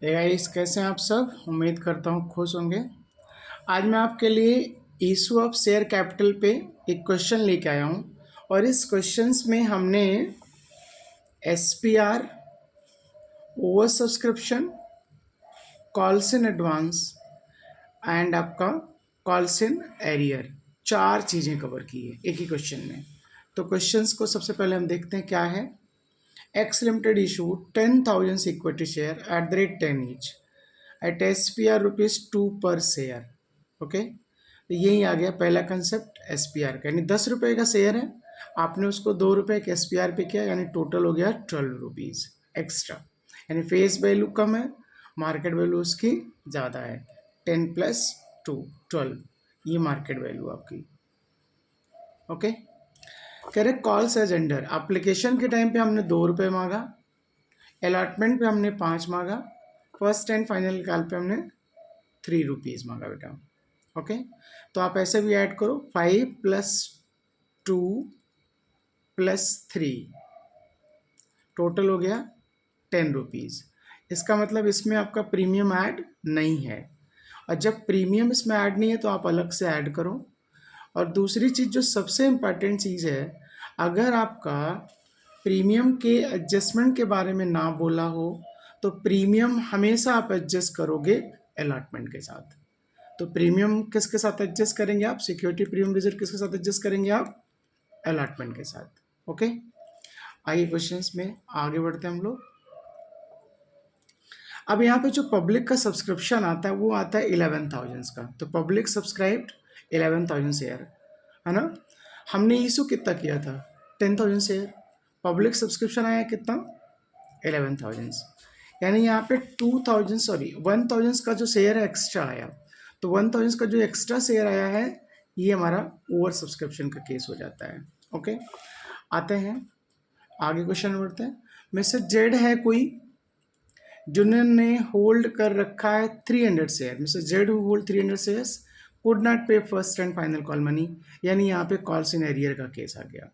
Guys, कैसे हैं आप सब। उम्मीद करता हूँ खुश होंगे। आज मैं आपके लिए इशू ऑफ शेयर कैपिटल पे एक क्वेश्चन लेके आया हूँ और इस क्वेश्चंस में हमने SPR, over subscription, calls in advance and आपका कॉल्स इन एरियर, चार चीज़ें कवर की है एक ही क्वेश्चन में। तो क्वेश्चंस को सबसे पहले हम देखते हैं क्या है। X limited issue 10,000 equity share at the rate 10 each eight SPR ₹2 पर शेयर। ओके, तो यही आ गया पहला कंसेप्ट SPR का, यानी 10 रुपये का शेयर है, आपने उसको 2 रुपये के SPR पे किया, यानी टोटल हो गया 12 रुपीज़ एक्स्ट्रा। यानी फेस वैल्यू कम है, मार्केट वैल्यू उसकी ज़्यादा है। 10 + 2 12, ये मार्केट वैल्यू आपकी। ओके, कह रहे कॉल्स एज एंडर, एप्लीकेशन के टाइम पे हमने 2 रुपये मांगा, अलॉटमेंट पे हमने 5 मांगा, फर्स्ट एंड फाइनल कॉल पे हमने 3 रुपीज़ मांगा बेटा। ओके, तो आप ऐसे भी ऐड करो, 5 + 2 + 3, टोटल हो गया 10 रुपीज़। इसका मतलब इसमें आपका प्रीमियम ऐड नहीं है, और जब प्रीमियम इसमें ऐड नहीं है तो आप अलग से ऐड करो। और दूसरी चीज़ जो सबसे इम्पॉर्टेंट चीज़ है, अगर आपका प्रीमियम के एडजस्टमेंट के बारे में ना बोला हो तो प्रीमियम हमेशा आप एडजस्ट करोगे अलॉटमेंट के साथ। तो प्रीमियम किसके साथ एडजस्ट करेंगे आप, सिक्योरिटी प्रीमियम रिजर्व किसके साथ एडजस्ट करेंगे आप, अलॉटमेंट के साथ। ओके, आइए क्वेश्चंस में आगे बढ़ते हैं हम लोग। अब यहाँ पे जो पब्लिक का सब्सक्रिप्शन आता है वो आता है 11,000 का। तो पब्लिक सब्सक्राइब्ड 11,000 शेयर है ना। हमने इशू कितना किया था, 10,000 शेयर। पब्लिक सब्सक्रिप्शन आया कितना, 11,000। यानी यहाँ पे 1,000 का जो शेयर है एक्स्ट्रा आया। तो 1,000 का जो एक्स्ट्रा शेयर आया है ये हमारा ओवर सब्सक्रिप्शन का केस हो जाता है। ओके, आते हैं आगे क्वेश्चन में बढ़ते हैं। मिस्टर जेड है कोई जिन्होंने होल्ड कर रखा है 300 share. Mister Z who hold 300 shares could not pay first and final call money, यानी यहाँ पे कॉल्स इन एरियर का केस आ गया।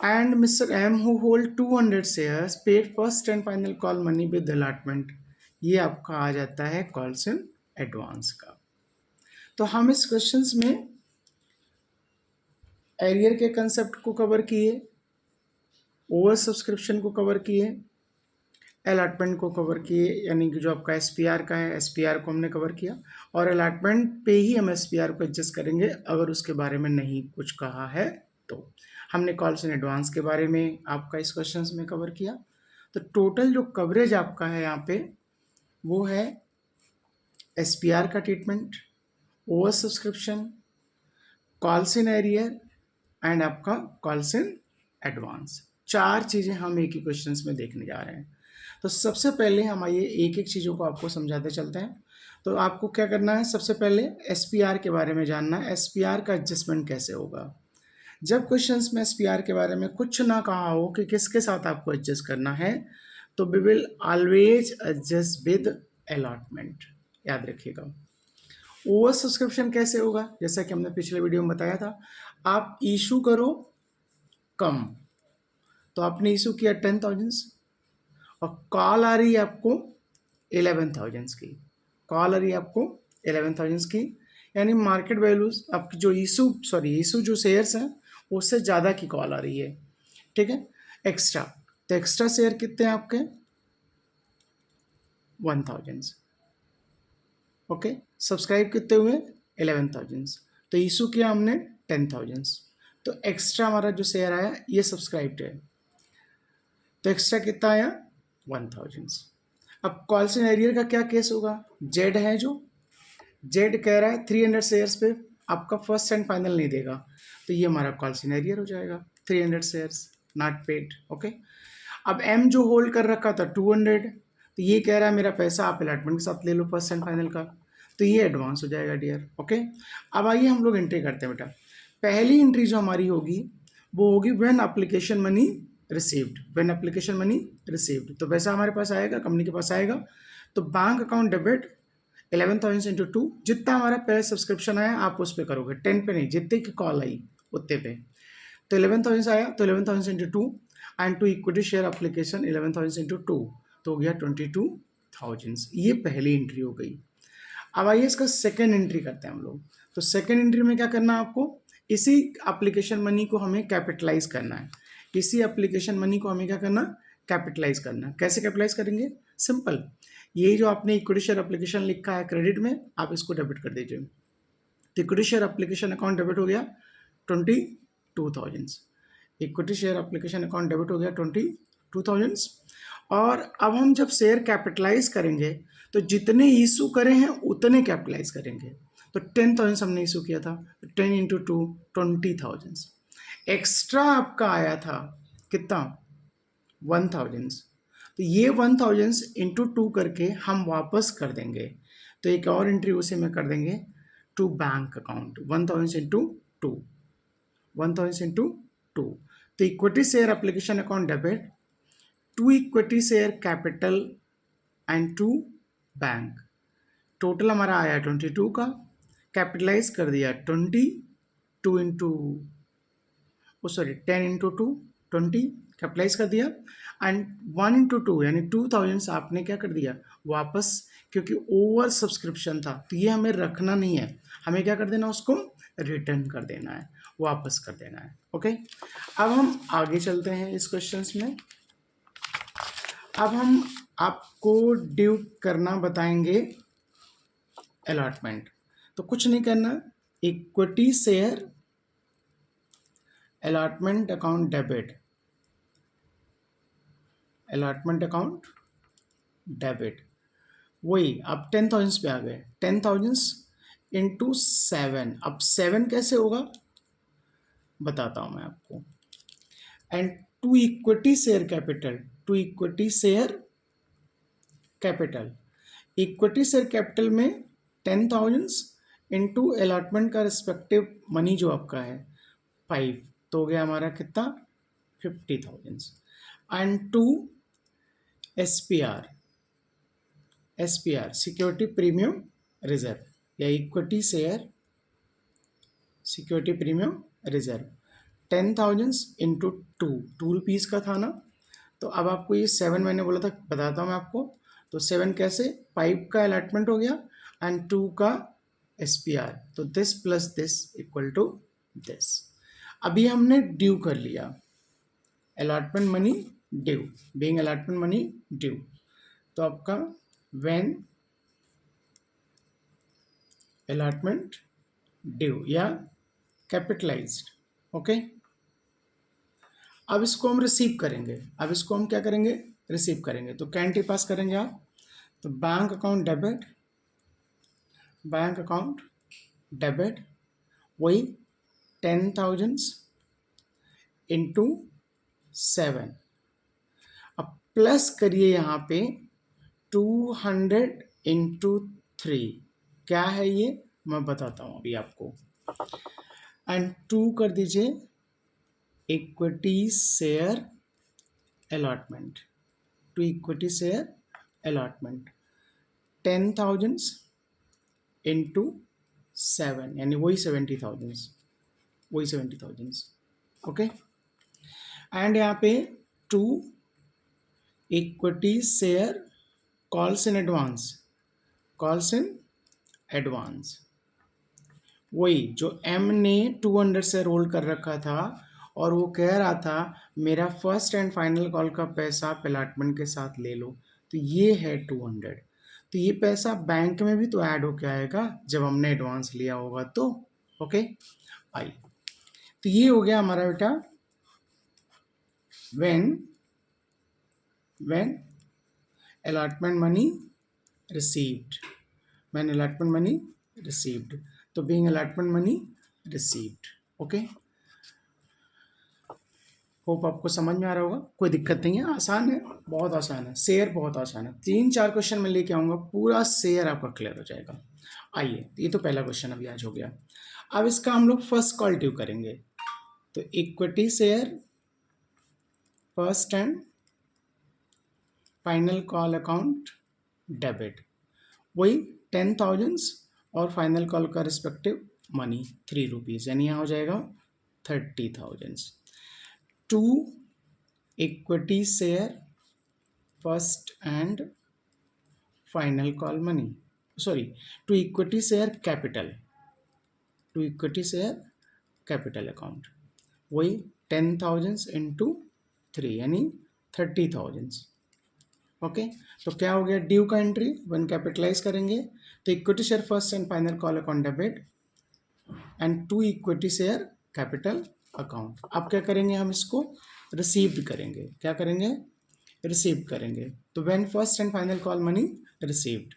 And mister M who hold 200 shares paid first and final call money with allotment, ये आपका आ जाता है कॉल्स इन एडवांस का। तो हम इस क्वेश्चंस में एरियर के कंसेप्ट को कवर किए, ओवर सब्सक्रिप्शन को कवर किए, अलॉटमेंट को कवर किए, यानी कि जो आपका SPR का है SPR को हमने कवर किया, और अलॉटमेंट पे ही हम SPR को एडजस्ट करेंगे अगर उसके बारे में नहीं कुछ कहा है तो। हमने कॉल्स इन एडवांस के बारे में आपका इस क्वेश्चन में कवर किया। तो टोटल जो कवरेज आपका है यहाँ पे वो है SPR का treatment, over subscription, calls in arrear and आपका कॉल्स इन एडवांस। चार चीज़ें हम एक ही क्वेश्चंस में देखने जा रहे हैं। तो सबसे पहले हम आइए एक एक चीज़ों को आपको समझाते चलते हैं। तो आपको क्या करना है, सबसे पहले SPR के बारे में जानना है, SPR का एडजस्टमेंट कैसे होगा। जब क्वेश्चंस में SPR के बारे में कुछ ना कहा हो कि किसके साथ आपको एडजस्ट करना है, तो we will always adjust with allotment, याद रखिएगा। ओवर सब्सक्रिप्शन कैसे होगा, जैसा कि हमने पिछले वीडियो में बताया था, आप इशू करो कम, तो आपने इशू किया 10,000 और कॉल आ रही है आपको 11,000 की, कॉल आ रही है आपको 11,000 की, यानी मार्केट वैल्यूज आपकी जो इशू जो शेयर्स हैं उससे ज़्यादा की कॉल आ रही है। ठीक है, एक्स्ट्रा, तो एक्स्ट्रा शेयर कितने हैं आपके, 1,000। ओके, सब्सक्राइब कितने हुए, 11,000। तो इशू किया हमने 10,000, तो एक्स्ट्रा हमारा जो शेयर आया ये सब्सक्राइब्ड है, तो एक्स्ट्रा कितना आया, 1,000। अब कॉल्स इन एरियर का क्या केस होगा, जेड है, जो जेड कह रहा है 300 शेयर्स पे आपका फर्स्ट एंड फाइनल नहीं देगा, तो ये हमारा कॉल्स इन एरियर हो जाएगा, 300 शेयर्स नॉट पेड। ओके, अब एम जो होल्ड कर रखा था 200, तो ये कह रहा है मेरा पैसा आप अलॉटमेंट के साथ ले लो फर्स्ट एंड फाइनल का, तो ये एडवांस हो जाएगा डियर। ओके, अब आइए हम लोग एंट्री करते हैं बेटा। पहली एंट्री जो हमारी होगी वो होगी when application money received, when application money received, तो पैसा हमारे पास आएगा, कंपनी के पास आएगा, तो बैंक अकाउंट डेबिट 11,000 × 2, जितना हमारा पहले सब्सक्रिप्शन आया आप उस पर करोगे, 10 पे नहीं, जितने की कॉल आई उतने पे। तो 11,000 आया, तो 11,000 × 2 and to equity share application 11,000 × 2, तो हो गया 22 थाउजेंड्स, ये पहली एंट्री हो गई। अब आइए इसका सेकेंड एंट्री करते हैं हम लोग। तो सेकेंड एंट्री में क्या करना है आपको, इसी एप्लीकेशन मनी को हमें कैपिटलाइज करना है। इसी एप्लीकेशन मनी को हमें क्या करना, कैपिटलाइज करना है। कैसे कैपिटलाइज करेंगे, सिंपल, ये जो आपने इक्विटी शेयर एप्लीकेशन लिखा है क्रेडिट में, आप इसको डेबिट कर दीजिए। तो equity share application account debit हो गया 22,000, equity share application account debit हो गया 22,000। और अब हम जब शेयर कैपिटलाइज करेंगे तो जितने इशू करे हैं उतने कैपिटलाइज करेंगे। तो 10,000 हमने इशू किया था, 10 इंटू 2 20,000। एक्स्ट्रा आपका आया था कितना, 1,000। तो ये 1,000 इंटू 2 करके हम वापस कर देंगे। तो एक और एंट्री उसी में कर देंगे to bank account, 1,000 into 2, 1,000 into 2। तो equity share application account debit to equity share capital and to bank. Total हमारा आया 22 का, कैपिटलाइज कर दिया 20, 2 इंटू सॉरी 10 इंटू 2 20 कैपिटलाइज कर दिया, एंड 1 इंटू 2 यानी 2,000 आपने क्या कर दिया वापस, क्योंकि ओवर सब्सक्रिप्शन था तो ये हमें रखना नहीं है, हमें क्या कर देना, उसको रिटर्न कर देना है, वापस कर देना है। ओके, अब हम आगे चलते हैं इस क्वेश्चंस में। अब हम आपको ड्यू करना बताएंगे अलॉटमेंट। तो कुछ नहीं करना, equity share allotment account debit, allotment account debit, वही अब 10,000 पे आ गए, 10,000 इंटू 7। अब 7 कैसे होगा बताता हूं मैं आपको। And to equity share capital, to equity share capital, equity share capital में 10,000 इंटू अलॉटमेंट का रिस्पेक्टिव मनी जो आपका है 5, तो हो गया हमारा कितना 50,000। And to SPR, SPR security premium reserve या equity share security premium reserve, 10,000 into 2 rupees का था ना। तो अब आपको ये 7 मैंने बोला था, बताता हूँ मैं आपको। तो 7 कैसे, 5 का अलॉटमेंट हो गया एंड 2 का एसपीआर, तो this plus this equal to this. अभी हमने ड्यू कर लिया, allotment money due, being allotment money due. तो आपका व्हेन अलॉटमेंट ड्यू या कैपिटलाइज्ड। ओके, अब इसको हम रिसीव करेंगे, अब इसको हम क्या करेंगे, रिसीव करेंगे। तो कैंटी पास करेंगे आप, तो bank account debit, bank account debit, वही 10,000 इंटू 7। अब प्लस करिए यहाँ पे 200 इंटू 3, क्या है ये मैं बताता हूँ अभी आपको। एंड 2 कर दीजिए equity share allotment, to equity share allotment 10,000 into 7 यानी वही 70,000, वही 70,000। ओके, एंड यहाँ पे to equity share calls in advance, calls in advance, वही जो एम ने 200 से रोल कर रखा था और वो कह रहा था मेरा फर्स्ट एंड फाइनल कॉल का पैसा आप अलॉटमेंट के साथ ले लो। तो ये है 200, तो ये पैसा बैंक में भी तो ऐड होके आएगा जब हमने एडवांस लिया होगा तो। ओके, आई, तो ये हो गया हमारा बेटा when allotment money received, when allotment money received, तो being allotment money received. Okay, hope आपको समझ में आ रहा होगा, कोई दिक्कत नहीं है, आसान है, बहुत आसान है, शेयर बहुत आसान है। 3-4 क्वेश्चन में लेके आऊँगा, पूरा शेयर आपका क्लियर हो जाएगा। आइए, ये तो पहला क्वेश्चन अभी आज हो गया। अब इसका हम लोग फर्स्ट कॉल ड्यू करेंगे। तो equity share first and final call account debit, वही 10,000 और फाइनल कॉल का रिस्पेक्टिव मनी 3 रुपीज़, यानी यहाँ हो जाएगा 30,000। To equity share first and final call money, sorry, to equity share capital, to equity share capital account, वही 10,000 into 3 यानी 30,000। Okay, तो क्या हो गया, ड्यू का एंट्री वन कैपिटलाइज करेंगे तो equity share first and final call account debit and to equity share capital account. अब क्या करेंगे, हम इसको रिसीव्ड करेंगे, क्या करेंगे, रिसीव करेंगे। तो when first and final call money received,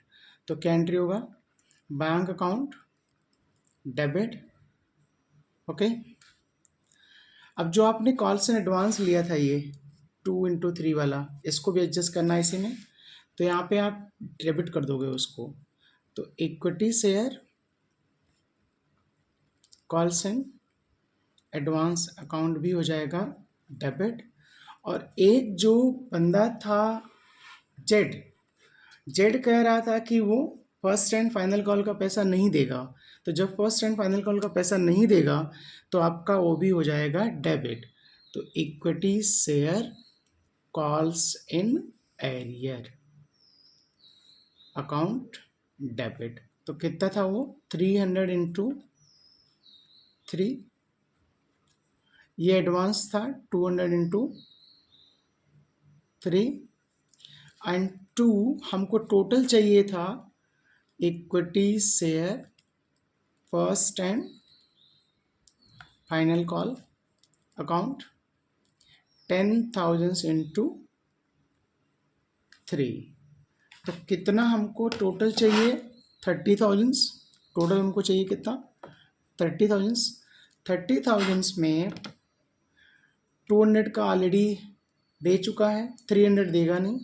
तो क्या एंट्री होगा, बैंक अकाउंट डेबिट। ओके, अब जो आपने कॉल्स इन एडवांस लिया था ये 2 × 3 वाला, इसको भी एडजस्ट करना है इसी में, तो यहाँ पे आप डेबिट कर दोगे उसको, तो equity share calls in advance account भी हो जाएगा डेबिट। और एक जो बंदा था जेड, जेड कह रहा था कि वो फर्स्ट एंड फाइनल कॉल का पैसा नहीं देगा, तो जब फर्स्ट एंड फाइनल कॉल का पैसा नहीं देगा तो आपका वो भी हो जाएगा डेबिट। तो equity share calls in arrear account debit, तो कितना था वो 300 इंटू 3, ये एडवांस था 200 इंटू 3 एंड 2 हमको टोटल चाहिए था equity share first and final call account 10,000 into 3, तो कितना हमको टोटल चाहिए 30,000, टोटल हमको चाहिए कितना 30,000, 30,000 में 200 का ऑलरेडी दे चुका है, 300 देगा नहीं,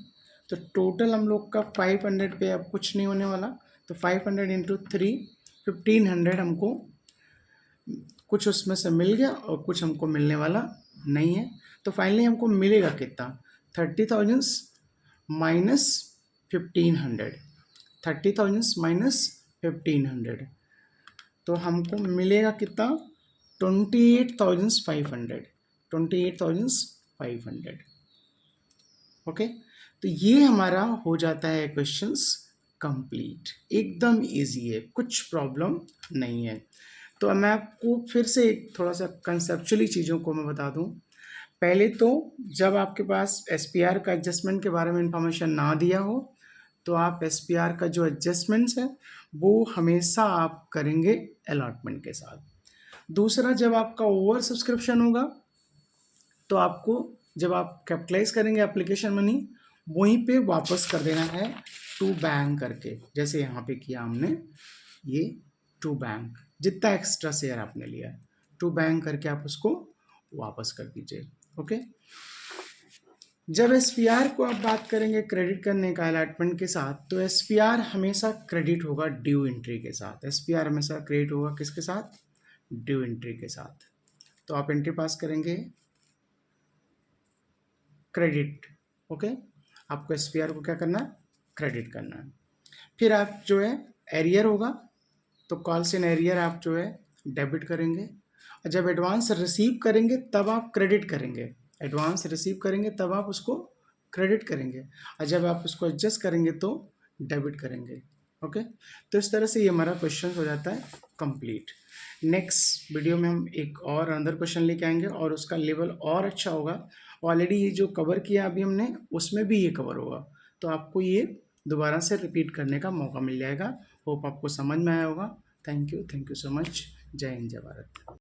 तो टोटल हम लोग का 500 पे अब कुछ नहीं होने वाला, तो 500 इंटू 3 1500 हमको कुछ उसमें से मिल गया और कुछ हमको मिलने वाला नहीं है। तो फाइनली हमको मिलेगा कितना 30,000 माइनस 1500, 30,000 माइनस 1500, तो हमको मिलेगा कितना 28,500, 28,500। ओके, तो ये हमारा हो जाता है क्वेश्चंस कंप्लीट, एकदम इजी है, कुछ प्रॉब्लम नहीं है। तो अब मैं आपको फिर से एक थोड़ा सा कंसेप्चुअली चीज़ों को मैं बता दूं। पहले तो जब आपके पास एसपीआर का एडजस्टमेंट के बारे में इंफॉर्मेशन ना दिया हो तो आप एसपीआर का जो एडजस्टमेंट्स है वो हमेशा आप करेंगे अलॉटमेंट के साथ। दूसरा, जब आपका ओवर सब्सक्रिप्शन होगा तो आपको जब आप कैपिटलाइज करेंगे एप्लीकेशन मनी वहीं पे वापस कर देना है टू बैंक करके, जैसे यहाँ पे किया हमने, ये टू बैंक, जितना एक्स्ट्रा शेयर आपने लिया है टू बैंक करके आप उसको वापस कर दीजिए। ओके, जब एसपीआर को आप बात करेंगे क्रेडिट करने का अलॉटमेंट के साथ, तो एसपीआर हमेशा क्रेडिट होगा ड्यू एंट्री के साथ, एसपीआर हमेशा क्रेडिट होगा किसके साथ, ड्यू एंट्री के साथ। तो आप एंट्री पास करेंगे क्रेडिट। ओके, आपको एसपीआर को क्या करना है, क्रेडिट करना है। फिर आप जो है एरियर होगा तो कॉल्स इन एरियर आप जो है डेबिट करेंगे, और जब एडवांस रिसीव करेंगे तब आप क्रेडिट करेंगे, एडवांस रिसीव करेंगे तब आप उसको क्रेडिट करेंगे, और जब आप उसको एडजस्ट करेंगे तो डेबिट करेंगे। ओके, तो इस तरह से ये हमारा क्वेश्चन हो जाता है कंप्लीट। नेक्स्ट वीडियो में हम एक और अंदर क्वेश्चन लेके आएंगे और उसका लेवल और अच्छा होगा। ऑलरेडी ये जो कवर किया अभी हमने उसमें भी ये कवर होगा, तो आपको ये दोबारा से रिपीट करने का मौका मिल जाएगा। होप आपको समझ में आया होगा। Thank you so much. जय हिंद, जय भारत।